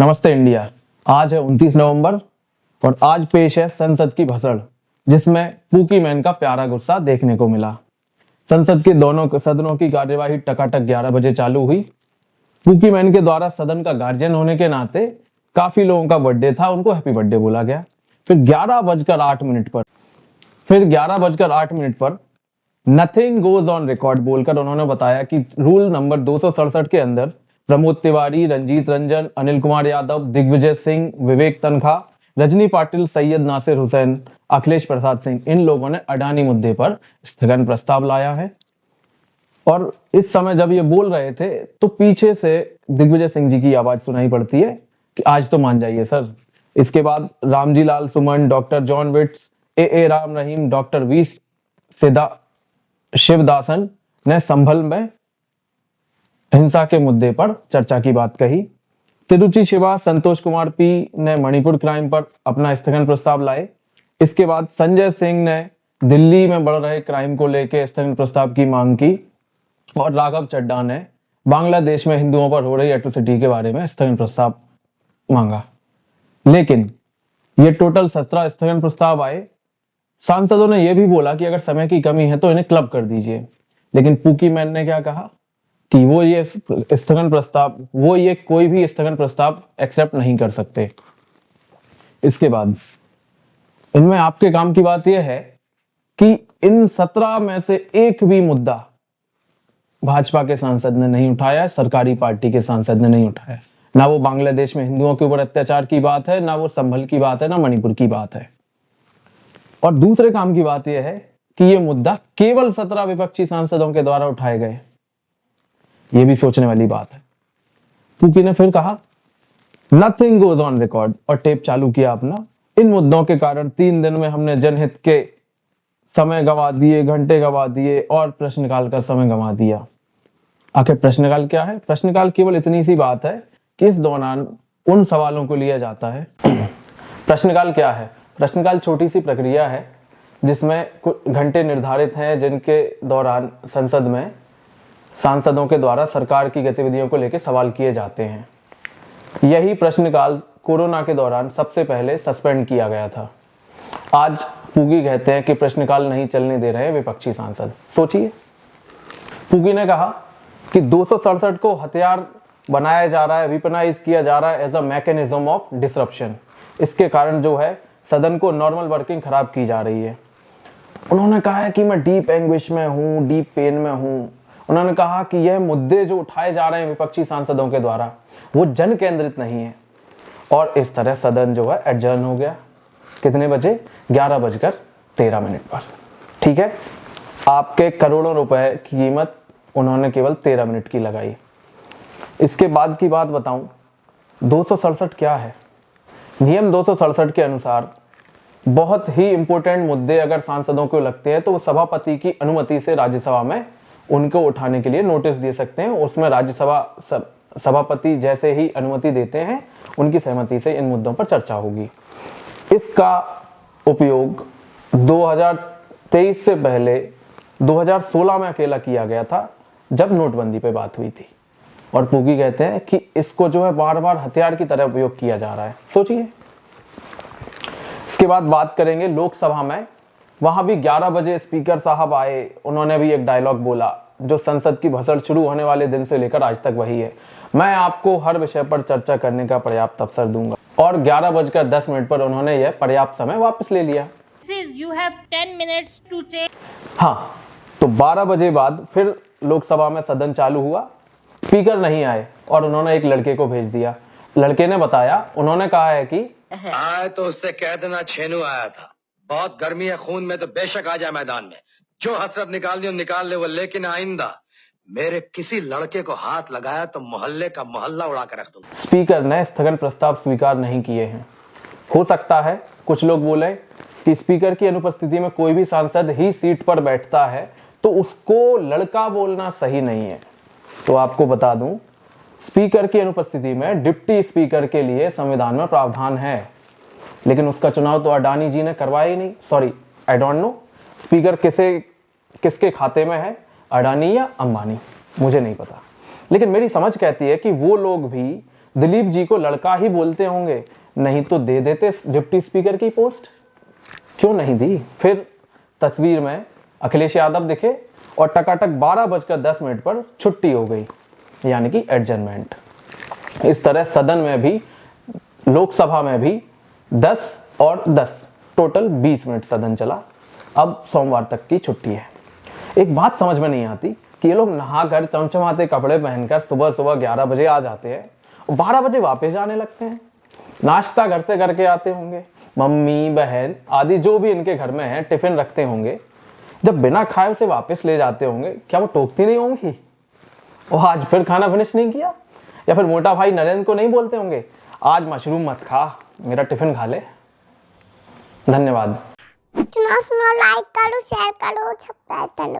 नमस्ते इंडिया। आज है 29 नवंबर और आज पेश है संसद की भसड़, जिसमें पूकी मैन का प्यारा गुस्सा देखने को मिला। संसद के दोनों सदनों की कार्यवाही टकाटक 11 बजे चालू हुई। पूकी मैन के द्वारा सदन का गार्जियन होने के नाते काफी लोगों का बर्थडे था, उनको हैप्पी बर्थडे बोला गया। फिर 11 बजकर 8 मिनट पर नथिंग गोज ऑन रिकॉर्ड बोलकर उन्होंने बताया कि रूल नंबर 267 के अंदर प्रमोद तिवारी, रंजीत रंजन, अनिल कुमार यादव, दिग्विजय सिंह, विवेक तनखा, रजनी पाटिल, सैयद नासिर हुसैन, अखिलेश प्रसाद सिंह, इन लोगों ने अडानी मुद्दे पर स्थगन प्रस्ताव लाया है। और इस समय जब ये बोल रहे थे तो पीछे से दिग्विजय सिंह जी की आवाज सुनाई पड़ती है कि आज तो मान जाइए सर। इसके बाद रामजी लाल सुमन, डॉक्टर जॉन विट्स, ए राम रहीम, डॉक्टर वी शिवदासन ने संभल में हिंसा के मुद्दे पर चर्चा की बात कही। तिरुचि शिवा, संतोष कुमार पी ने मणिपुर क्राइम पर अपना स्थगन प्रस्ताव लाए। इसके बाद संजय सिंह ने दिल्ली में बढ़ रहे क्राइम को लेकर स्थगन प्रस्ताव की मांग की और राघव चड्ढा ने बांग्लादेश में हिंदुओं पर हो रही एट्रोसिटी के बारे में स्थगन प्रस्ताव मांगा। लेकिन ये टोटल 17 स्थगन प्रस्ताव आए। सांसदों ने यह भी बोला कि अगर समय की कमी है तो इन्हें क्लब कर दीजिए, लेकिन पूकी मैन ने क्या कहा कि वो ये कोई भी स्थगन प्रस्ताव एक्सेप्ट नहीं कर सकते। इसके बाद इनमें आपके काम की बात यह है कि इन 17 में से एक भी मुद्दा भाजपा के सांसद ने नहीं उठाया, सरकारी पार्टी के सांसद ने नहीं उठाया। ना वो बांग्लादेश में हिंदुओं के ऊपर अत्याचार की बात है, ना वो संभल की बात है, ना मणिपुर की बात है। और दूसरे काम की बात यह है कि ये मुद्दा केवल 17 विपक्षी सांसदों के द्वारा उठाए गए। ये भी सोचने वाली बात है। पूकी ने फिर कहा नथिंग गोज ऑन रिकॉर्ड और टेप चालू किया अपना। इन मुद्दों के कारण 3 दिन में हमने जनहित के समय गंवा दिए, घंटे गंवा दिए और प्रश्नकाल का समय गंवा दिया। आखिर प्रश्नकाल क्या है? प्रश्नकाल केवल इतनी सी बात है कि इस दौरान उन सवालों को लिया जाता है। प्रश्नकाल क्या है? प्रश्नकाल छोटी सी प्रक्रिया है जिसमें कुछ घंटे निर्धारित हैं, जिनके दौरान संसद में सांसदों के द्वारा सरकार की गतिविधियों को लेकर सवाल किए जाते हैं। यही प्रश्नकाल कोरोना के दौरान सबसे पहले सस्पेंड किया गया था। आज पूगी कहते हैं कि प्रश्नकाल नहीं चलने दे रहे विपक्षी सांसद। सोचिए, पूगी ने कहा कि 267 को हथियार बनाया जा रहा है, विपनाइज किया जा रहा है as a mechanism of disruption. इसके कारण जो है सदन को नॉर्मल वर्किंग खराब की जा रही है। उन्होंने कहा है कि मैं डीप एंग्विश में हूं, डीप पेन में हूं। उन्होंने कहा कि यह मुद्दे जो उठाए जा रहे हैं विपक्षी सांसदों के द्वारा वो जन केंद्रित नहीं है। और इस तरह सदन जो है एडजर्न हो गया। कितने बजे? 11:13 पर। ठीक है, आपके करोड़ों रुपए की कीमत उन्होंने केवल 13 मिनट की लगाई। इसके बाद की बात बताऊं, 267 क्या है? नियम 267 के अनुसार बहुत ही इंपॉर्टेंट मुद्दे अगर सांसदों को लगते हैं तो वो सभापति की अनुमति से राज्यसभा में उनको उठाने के लिए नोटिस दे सकते हैं। उसमें राज्यसभा सभापति जैसे ही अनुमति देते हैं उनकी सहमति से इन मुद्दों पर चर्चा होगी। इसका उपयोग 2023 से पहले 2016 में अकेला किया गया था जब नोटबंदी पे बात हुई थी। और पूगी कहते हैं कि इसको जो है बार बार हथियार की तरह उपयोग किया जा रहा है। सोचिए। इसके बाद बात करेंगे लोकसभा में। वहां भी 11 बजे स्पीकर साहब आए, उन्होंने भी एक डायलॉग बोला जो संसद की भसड़ शुरू होने वाले दिन से लेकर आज तक वही है। मैं आपको हर विषय पर चर्चा करने का पर्याप्त अवसर दूंगा। और 11:10 पर उन्होंने यह पर्याप्त समय वापस ले लिया। You have 10 minutes to take. हाँ, तो 12 बजे बाद फिर लोकसभा में सदन चालू हुआ। स्पीकर नहीं आए और उन्होंने एक लड़के को भेज दिया। लड़के ने बताया, उन्होंने कहा है कि आए तो उससे कह देना छेनू आया था। बहुत गर्मी है खून में तो बेशक आ जाए मैदान में। जो हसरत निकालनी हो निकाल ले वो, लेकिन आइंदा मेरे किसी लड़के को हाथ लगाया तो मोहल्ले का मोहल्ला उड़ा कर रख दूंगा। स्पीकर ने स्थगन प्रस्ताव स्वीकार नहीं किए हैं। हो सकता है कुछ लोग बोले कि स्पीकर की अनुपस्थिति में कोई भी सांसद ही सीट पर बैठता है तो उसको लड़का बोलना सही नहीं है। तो आपको बता दूं, स्पीकर की अनुपस्थिति में डिप्टी स्पीकर के लिए संविधान में प्रावधान है, लेकिन उसका चुनाव तो अडानी जी ने करवाया ही नहीं। Sorry, I don't know speaker किसके खाते में है, अडानी या अंबानी, मुझे नहीं पता। लेकिन मेरी समझ कहती है कि वो लोग भी दिलीप जी को लड़का ही बोलते होंगे, नहीं तो दे देते डिप्टी स्पीकर की पोस्ट। क्यों नहीं दी? फिर तस्वीर में अखिलेश यादव दिखे और टकाटक 12:10 पर छुट्टी हो गई, यानी कि एडजर्नमेंट। इस तरह सदन में भी, लोकसभा में भी 10 और 10 टोटल 20 मिनट सदन चला। अब सोमवार तक की छुट्टी है। एक बात समझ में नहीं आती कि ये लोग नहाकर चमचमाते कपड़े पहनकर सुबह सुबह 11 बजे आ जाते हैं और 12 बजे वापस जाने लगते हैं। नाश्ता घर से करके आते होंगे, मम्मी बहन आदि जो भी इनके घर में है टिफिन रखते होंगे, जब बिना खाए उसे वापस ले जाते होंगे, क्या वो टोकती नहीं होंगी? और आज फिर खाना फिनिश नहीं किया? या फिर मोटा भाई नरेंद्र को नहीं बोलते होंगे, आज मशरूम मत खा, मेरा टिफिन खा ले? धन्यवाद। सुनो लाइक करो, शेयर करो, सब्सक्राइब करो।